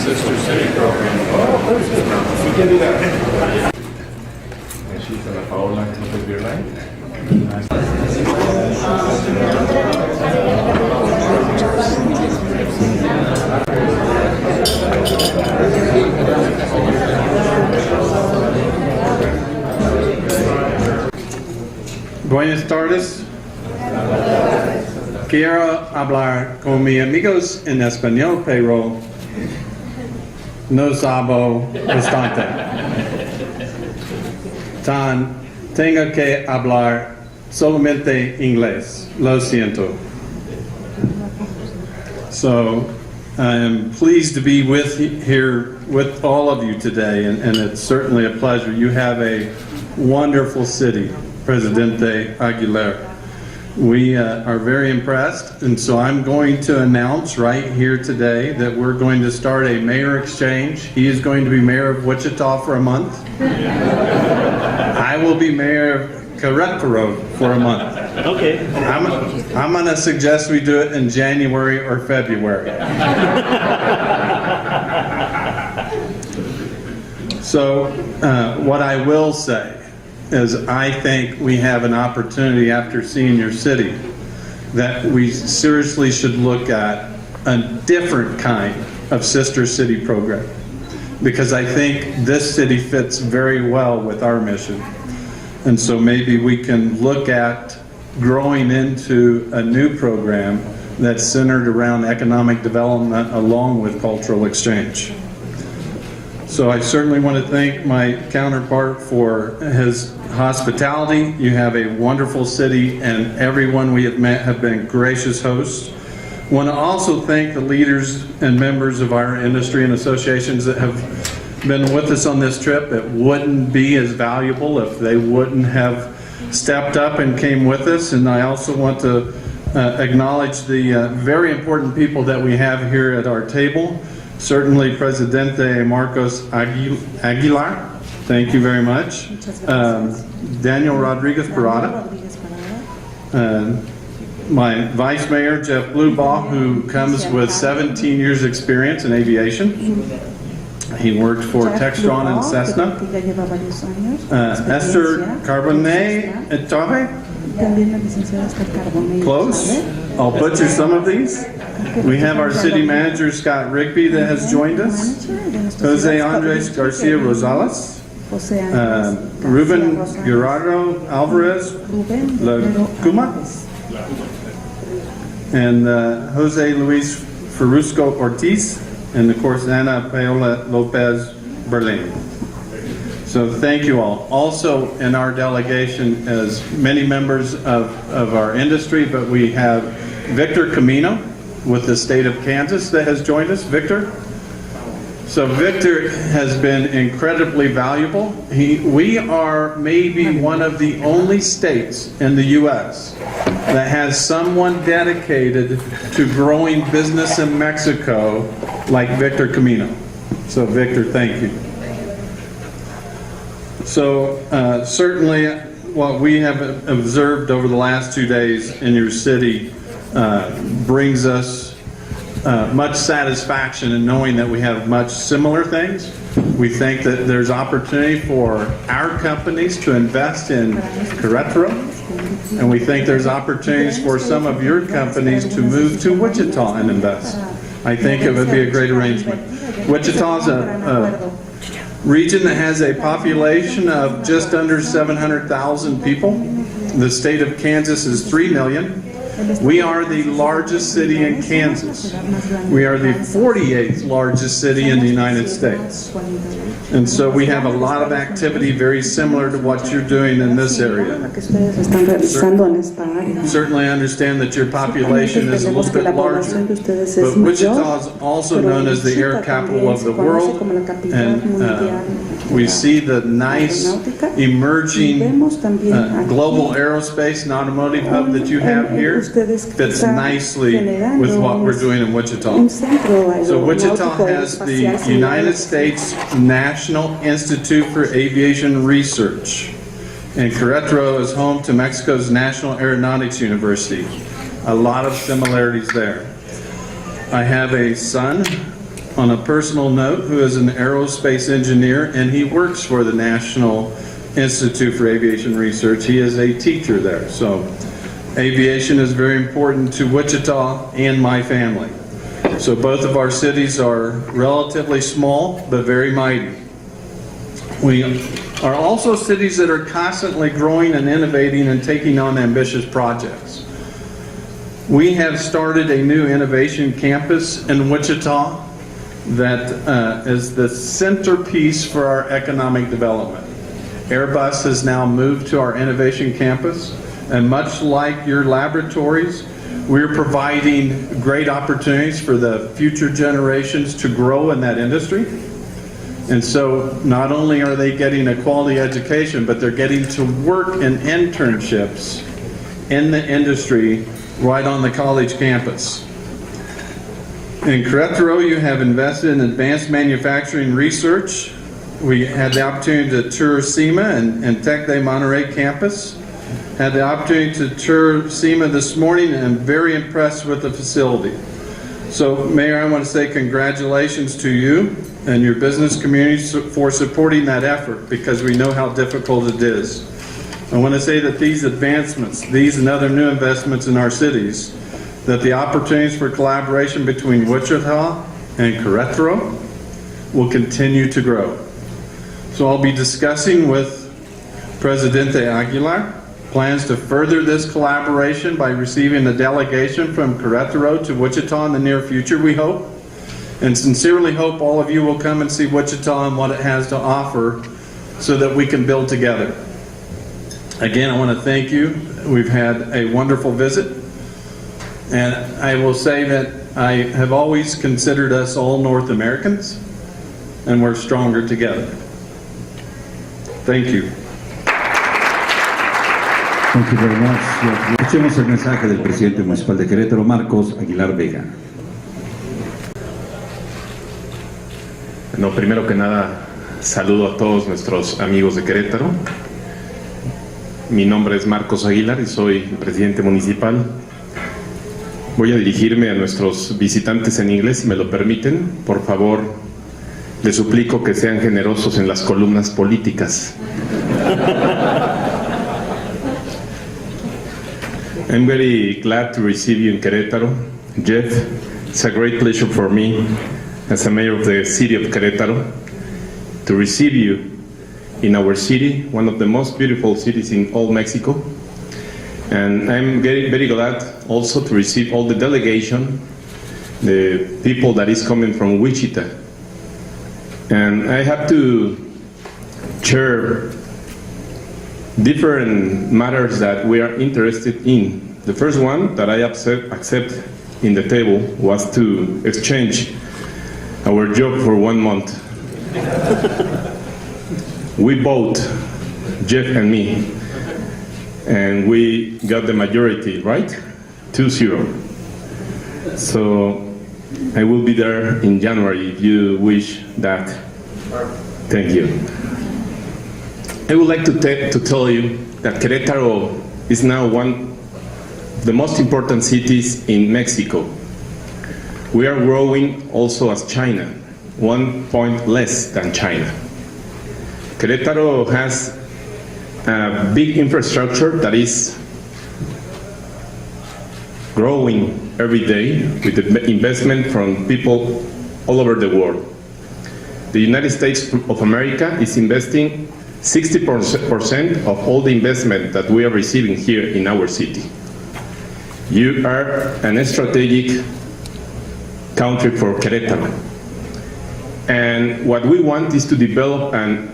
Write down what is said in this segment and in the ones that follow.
Sister City program. We can do that. And she's Ana Paola, can you be right? Buenas tardes. Quiero hablar con mis amigos en español, pero no sabo bastante. Tengo que hablar solamente inglés. Lo siento. So, I am pleased to be here with all of you today, and it's certainly a pleasure. You have a wonderful city, Presidente Aguilar. We are very impressed, and so I'm going to announce right here today that we're going to start a mayor exchange. He is going to be mayor of Wichita for a month. I will be mayor of Querétaro for a month. Okay. I'm going to suggest we do it in January or February. So what I will say is I think we have an opportunity after seeing your city that we seriously should look at a different kind of sister city program, because I think this city fits very well with our mission. And so maybe we can look at growing into a new program that's centered around economic development along with cultural exchange. So I certainly want to thank my counterpart for his hospitality. You have a wonderful city, and everyone we have met have been gracious hosts. I want to also thank the leaders and members of our industry and associations that have been with us on this trip. It wouldn't be as valuable if they wouldn't have stepped up and came with us. And I also want to acknowledge the very important people that we have here at our table. Certainly Presidente Marcos Aguilar, thank you very much. Daniel Rodriguez Parada. My Vice Mayor, Jeff Blubaugh, who comes with 17 years experience in aviation. He worked for Textron and Cessna. Esther Carbone Etave. Close. I'll butcher some of these. We have our city manager, Scott Rigby, that has joined us. Jose Andres Garcia Rosales. Ruben Gerardo Alvarez Lacuma. And Jose Luis Ferrusco Ortiz. And of course, Ana Paola Lopez Berlin. So thank you all. Also in our delegation as many members of our industry, but we have Victor Camino with the state of Kansas that has joined us. Victor? So Victor has been incredibly valuable. We are maybe one of the only states in the U.S. that has someone dedicated to growing business in Mexico like Victor Camino. So Victor, thank you. So certainly what we have observed over the last 2 days in your city brings us much satisfaction in knowing that we have much similar things. We think that there's opportunity for our companies to invest in Querétaro, and we think there's opportunities for some of your companies to move to Wichita and invest. I think it would be a great arrangement. Wichita is a region that has a population of just under 700,000 people. The state of Kansas is 3 million. We are the largest city in Kansas. We are the 48th largest city in the United States. And so we have a lot of activity very similar to what you're doing in this area. Certainly understand that your population is a little bit larger, but Wichita is also known as the air capital of the world, and we see the nice emerging global aerospace and automotive hub that you have here fits nicely with what we're doing in Wichita. So Wichita has the United States National Institute for Aviation Research, and Querétaro is home to Mexico's National Aeronautics University. A lot of similarities there. I have a son on a personal note, who is an aerospace engineer, and he works for the National Institute for Aviation Research. He is a teacher there. So aviation is very important to Wichita and my family. So both of our cities are relatively small, but very mighty. We are also cities that are constantly growing and innovating and taking on ambitious projects. We have started a new innovation campus in Wichita that is the centerpiece for our economic development. Airbus has now moved to our innovation campus, and much like your laboratories, we're providing great opportunities for the future generations to grow in that industry. And so not only are they getting a quality education, but they're getting to work in internships in the industry right on the college campus. In Querétaro, you have invested in advanced manufacturing research. We had the opportunity to tour SEMA and Tec de Monterrey campus. Had the opportunity to tour SEMA this morning and I'm very impressed with the facility. So, Mayor, I want to say congratulations to you and your business community for supporting that effort, because we know how difficult it is. I want to say that these advancements, these and other new investments in our cities, that the opportunities for collaboration between Wichita and Querétaro will continue to grow. So I'll be discussing with Presidente Aguilar plans to further this collaboration by receiving a delegation from Querétaro to Wichita in the near future, we hope. And sincerely hope all of you will come and see Wichita and what it has to offer so that we can build together. Again, I want to thank you. We've had a wonderful visit. And I will say that I have always considered us all North Americans, and we're stronger together. Thank you. Thank you very much. Escuchemos el mensaje del presidente municipal de Querétaro, Marcos Aguilar Vega. No, primero que nada, saludo a todos nuestros amigos de Querétaro. Mi nombre es Marcos Aguilar y soy el presidente municipal. Voy a dirigirme a nuestros visitantes en inglés, si me lo permiten. Por favor, les suplico que sean generosos en las columnas políticas. I'm very glad to receive you in Querétaro. Jeff, it's a great pleasure for me, as a mayor of the city of Querétaro, to receive you in our city, one of the most beautiful cities in all Mexico. And I'm very, very glad also to receive all the delegation, the people that is coming from Wichita. And I have to share different matters that we are interested in. The first one that I accept in the table was to exchange our job for 1 month. We both, Jeff and me, and we got the majority, right? 2-0. So I will be there in January if you wish that. Thank you. I would like to tell you that Querétaro is now one of the most important cities in Mexico. We are growing also as China, 1 point less than China. Querétaro has a big infrastructure that is growing every day with the investment from people all over the world. The United States of America is investing 60% of all the investment that we are receiving here in our city. You are an strategic country for Querétaro. And what we want is to develop a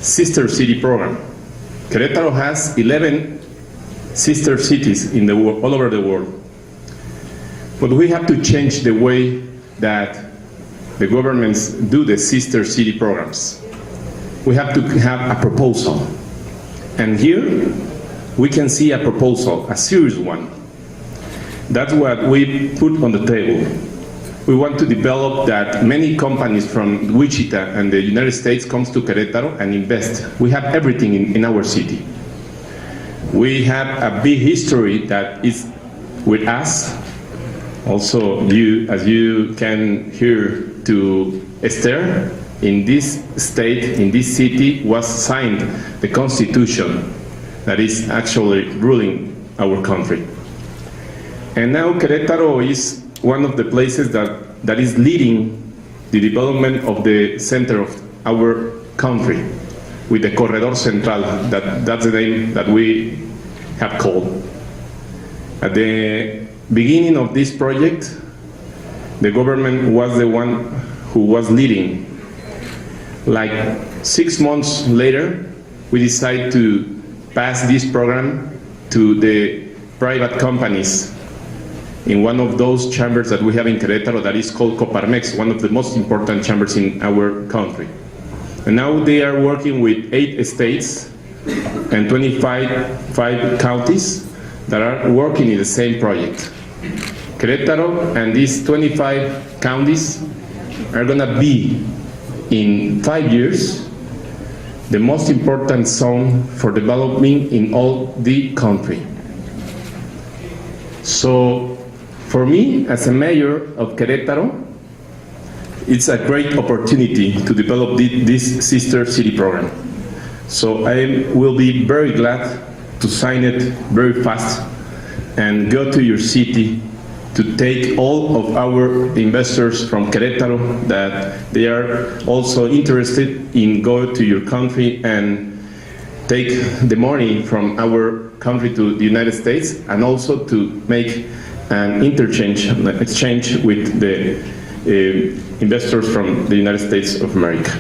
sister city program. Querétaro has 11 sister cities in the world, all over the world. But we have to change the way that the governments do the sister city programs. We have to have a proposal. And here we can see a proposal, a serious one. That's what we put on the table. We want to develop that many companies from Wichita and the United States comes to Querétaro and invest. We have everything in our city. We have a big history that is with us. Also, as you can hear to Esther, in this state, in this city, was signed the Constitution that is actually ruling our country. And now Querétaro is one of the places that is leading the development of the center of our country with the Corredor Central, that's the name that we have called. At the beginning of this project, the government was the one who was leading. Like 6 months later, we decided to pass this program to the private companies in one of those chambers that we have in Querétaro that is called Coparmex, one of the most important chambers in our country. And now they are working with 8 states and 25 counties that are working in the same project. Querétaro and these 25 counties are going to be, in 5 years, the most important zone for development in all the country. So, for me, as a mayor of Querétaro, it's a great opportunity to develop this sister city program. So I will be very glad to sign it very fast and go to your city to take all of our investors from Querétaro that they are also interested in going to your country and take the money from our country to the United States, and also to make an exchange with the investors from the United States of America.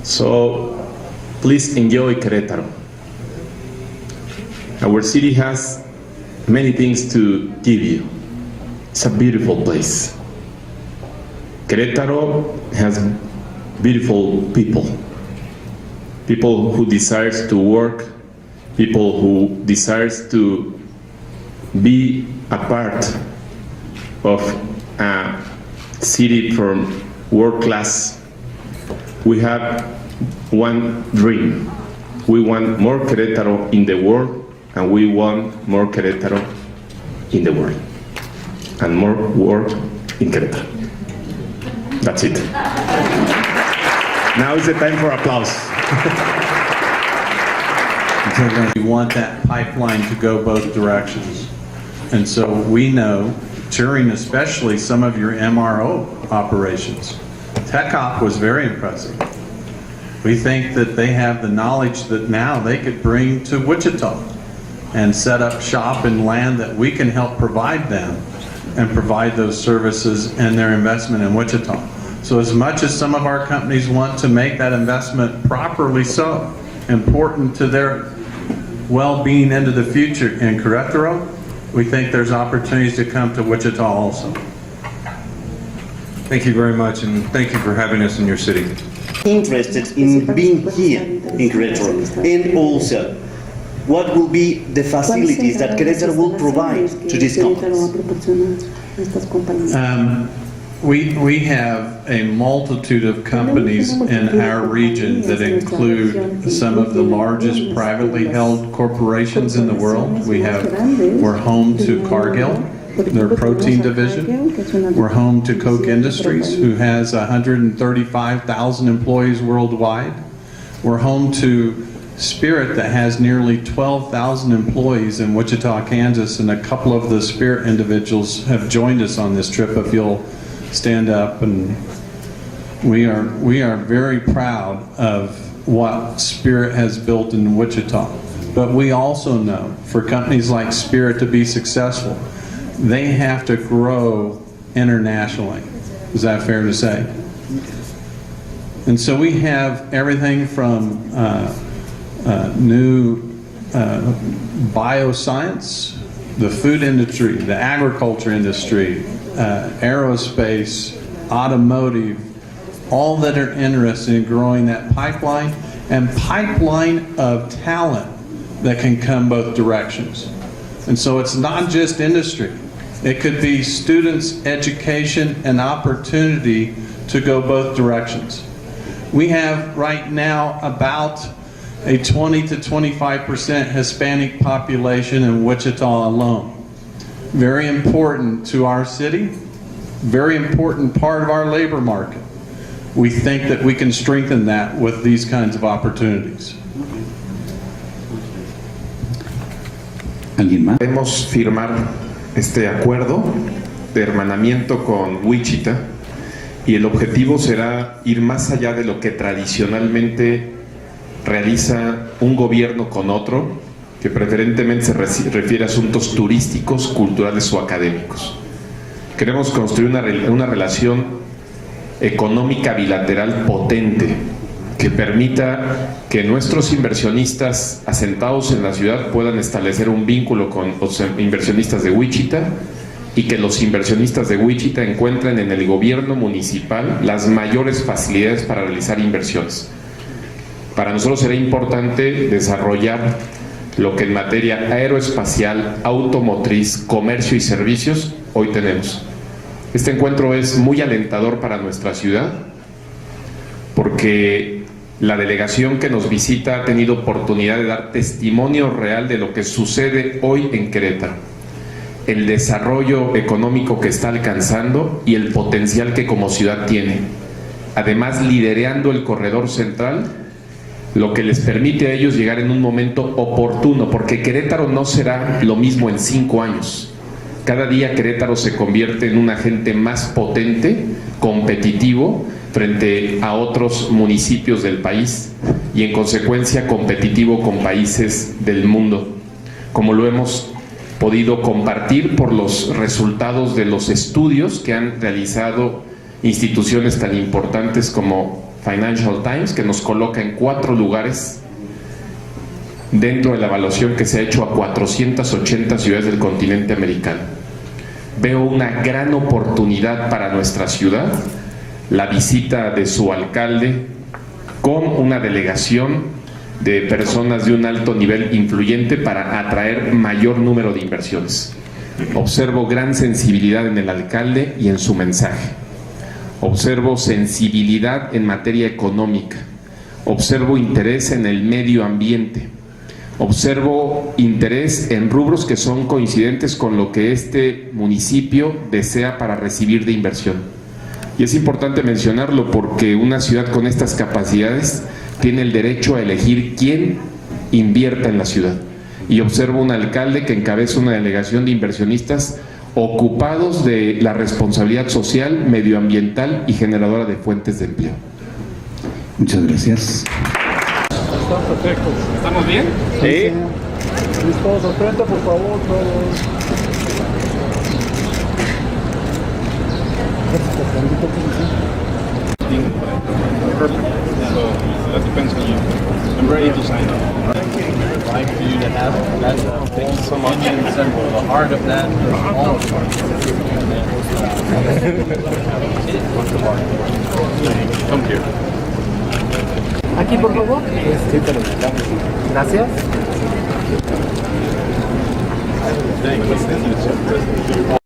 So please enjoy Querétaro. Our city has many things to give you. It's a beautiful place. Querétaro has beautiful people. People who desires to work, people who desires to be a part of a city from world class. We have one dream. We want more Querétaro in the world, and we want more Querétaro in the world, and more work in Querétaro. That's it. Now is the time for applause. We want that pipeline to go both directions. And so we know, during especially some of your MRO operations, TechOp was very impressive. We think that they have the knowledge that now they could bring to Wichita and set up shop in land that we can help provide them and provide those services and their investment in Wichita. So as much as some of our companies want to make that investment properly so, important to their well-being into the future in Querétaro, we think there's opportunities to come to Wichita also. Thank you very much, and thank you for having us in your city. Interested in being here in Querétaro, and also what will be the facilities that Querétaro will provide to these companies? We have a multitude of companies in our region that include some of the largest privately held corporations in the world. We're home to Cargill, their protein division. We're home to Koch Industries, who has 135,000 employees worldwide. We're home to Spirit, that has nearly 12,000 employees in Wichita, Kansas, and a couple of the Spirit individuals have joined us on this trip. If you'll stand up, and we are very proud of what Spirit has built in Wichita. But we also know, for companies like Spirit to be successful, they have to grow internationally. Is that fair to say? And so we have everything from new bioscience, the food industry, the agriculture industry, aerospace, automotive, all that are interested in growing that pipeline of talent that can come both directions. And so it's not just industry. It could be students, education, and opportunity to go both directions. We have right now about a 20 to 25% Hispanic population in Wichita alone. Very important to our city, very important part of our labor market. We think that we can strengthen that with these kinds of opportunities. ¿Alguien más? Podemos firmar este acuerdo de hermanamiento con Wichita y el objetivo será ir más allá de lo que tradicionalmente realiza un gobierno con otro, que preferentemente se refiere a asuntos turísticos, culturales o académicos. Queremos construir una relación económica bilateral potente que permita que nuestros inversionistas asentados en la ciudad puedan establecer un vínculo con los inversionistas de Wichita y que los inversionistas de Wichita encuentren en el gobierno municipal las mayores facilidades para realizar inversiones. Para nosotros será importante desarrollar lo que en materia aeroespacial, automotriz, comercio y servicios hoy tenemos. Este encuentro es muy alentador para nuestra ciudad porque la delegación que nos visita ha tenido oportunidad de dar testimonio real de lo que sucede hoy en Querétaro, el desarrollo económico que está alcanzando y el potencial que como ciudad tiene. Además, liderando el corredor central, lo que les permite a ellos llegar en un momento oportuno, porque Querétaro no será lo mismo en 5 años. Cada día Querétaro se convierte en un agente más potente, competitivo, frente a otros municipios del país y en consecuencia competitivo con países del mundo, como lo hemos podido compartir por los resultados de los estudios que han realizado instituciones tan importantes como Financial Times, que nos coloca en 4 lugares dentro de la evaluación que se ha hecho a 480 ciudades del continente americano. Veo una gran oportunidad para nuestra ciudad, la visita de su alcalde con una delegación de personas de un alto nivel influyente para atraer mayor número de inversiones. Observo gran sensibilidad en el alcalde y en su mensaje. Observo sensibilidad en materia económica. Observo interés en el medio ambiente. Observo interés en rubros que son coincidentes con lo que este municipio desea para recibir de inversión. Y es importante mencionarlo porque una ciudad con estas capacidades tiene el derecho a elegir quién invierta en la ciudad. Y observo un alcalde que encabeza una delegación de inversionistas ocupados de la responsabilidad social, medioambiental y generadora de fuentes de empleo. Muchas gracias. ¿Estamos bien? Sí. Listos, al frente, por favor, todos. Perfect. So that depends on you. I'm ready to sign up. I'd like for you to have that thank you so much. Union symbol, the heart of that is all of Come here. Aquí, por favor. Gracias. Thank you.